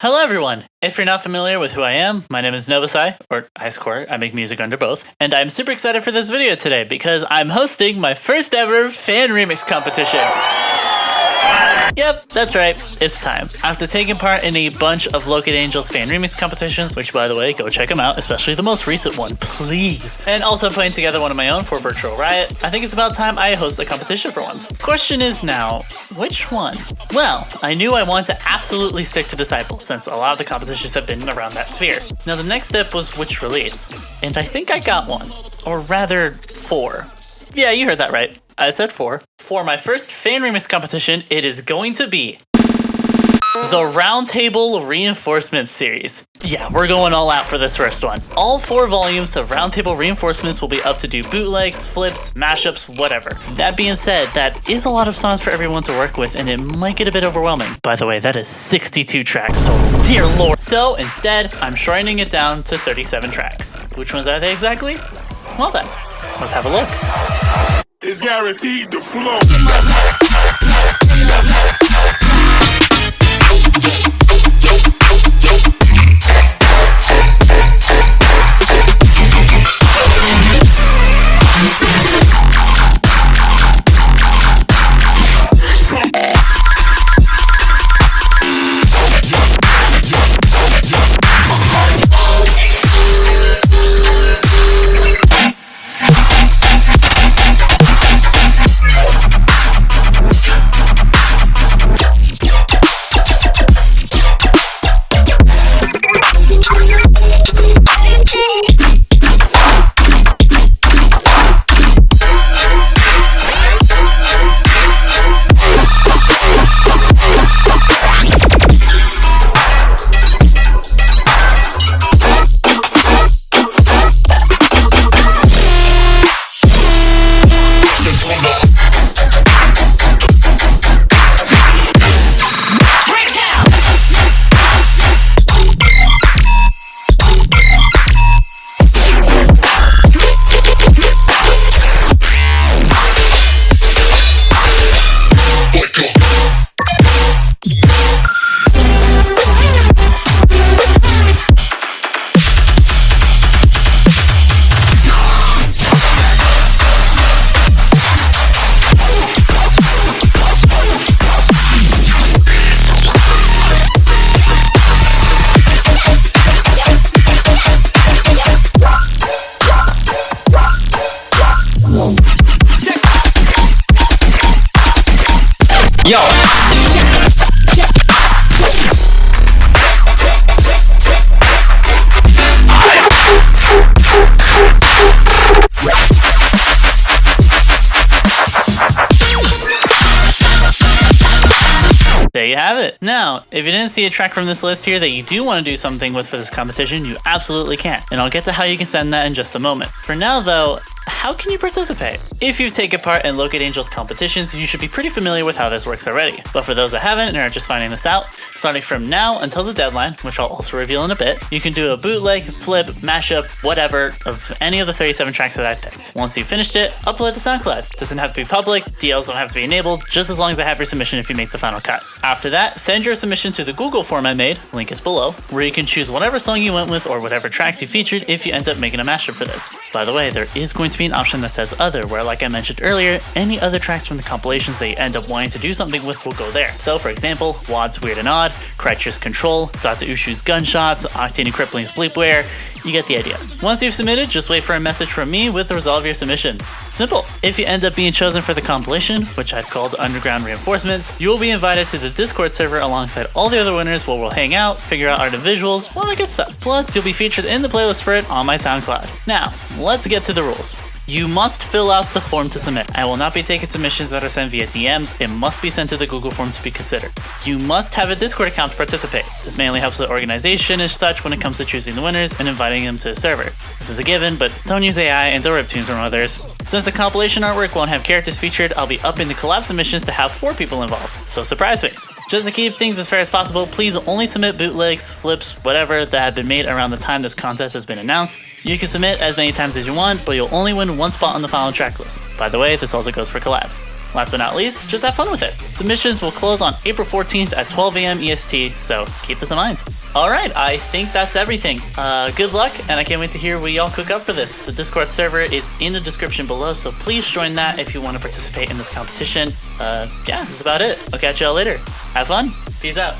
Hello everyone! If you're not familiar with who I am, my name is Noveci, or Ice Core, I make music under both, and I'm super excited for this video today because I'm hosting my first ever fan remix competition! Yep, that's right, it's time. After taking part in a bunch of Locate Angels fan remix competitions, which by the way, go check them out, especially the most recent one, please. And also putting together one of my own for Virtual Riot, I think it's about time I host a competition for once. Question is now, which one? Well, I knew I wanted to absolutely stick to Disciple since a lot of the competitions have been around that sphere. Now the next step was which release, and I think I got one, or rather 4. Yeah, you heard that right. I said 4. For my first fan remix competition, it is going to be the Roundtable Reinforcements series. Yeah, we're going all out for this first one. All 4 volumes of Roundtable Reinforcements will be up to do bootlegs, flips, mashups, whatever. That being said, that is a lot of songs for everyone to work with and it might get a bit overwhelming. By the way, that is 62 tracks total. Dear Lord. So instead, I'm shortening it down to 37 tracks. Which ones are they exactly? Well then, let's have a look. It's guaranteed to flow. Yo! There you have it. Now, if you didn't see a track from this list here that you do want to do something with for this competition, you absolutely can. And I'll get to how you can send that in just a moment. For now though, how can you participate? If you've taken part in Locate Angels competitions, you should be pretty familiar with how this works already. But for those that haven't and are just finding this out, starting from now until the deadline, which I'll also reveal in a bit, you can do a bootleg, flip, mashup, whatever, of any of the 37 tracks that I picked. Once you've finished it, upload it to SoundCloud. Doesn't have to be public, DLs don't have to be enabled, just as long as I have your submission if you make the final cut. After that, send your submission to the Google form I made, link is below, where you can choose whatever song you went with or whatever tracks you featured if you end up making a mashup for this. By the way, there is going to be an option that says other, where like I mentioned earlier, any other tracks from the compilations that you end up wanting to do something with will go there. So for example, Wad's Weird and Odd, Kreitcher's Control, Dr. Ushu's Gunshots, Octane and Crippling's Bleepware, you get the idea. Once you've submitted, just wait for a message from me with the result of your submission. Simple. If you end up being chosen for the compilation, which I've called Underground Reinforcements, you will be invited to the Discord server alongside all the other winners where we'll hang out, figure out art and visuals, all that good stuff. Plus, you'll be featured in the playlist for it on my SoundCloud. Now, let's get to the rules. You must fill out the form to submit. I will not be taking submissions that are sent via DMs. It must be sent to the Google form to be considered. You must have a Discord account to participate. This mainly helps with organization and such when it comes to choosing the winners and inviting them to the server. This is a given, but don't use AI and don't rip tunes from others. Since the compilation artwork won't have characters featured, I'll be upping the collab submissions to have 4 people involved, so surprise me. Just to keep things as fair as possible, please only submit bootlegs, flips, whatever that have been made around the time this contest has been announced. You can submit as many times as you want, but you'll only win 1 spot on the final track list. By the way, this also goes for collabs. Last but not least, just have fun with it. Submissions will close on April 14th at 12 a.m. EST, so keep this in mind. Alright, I think that's everything. Good luck, and I can't wait to hear what y'all cook up for this. The Discord server is in the description below, so please join that if you want to participate in this competition. Yeah, that's about it. I'll catch y'all later. Have fun. Peace out.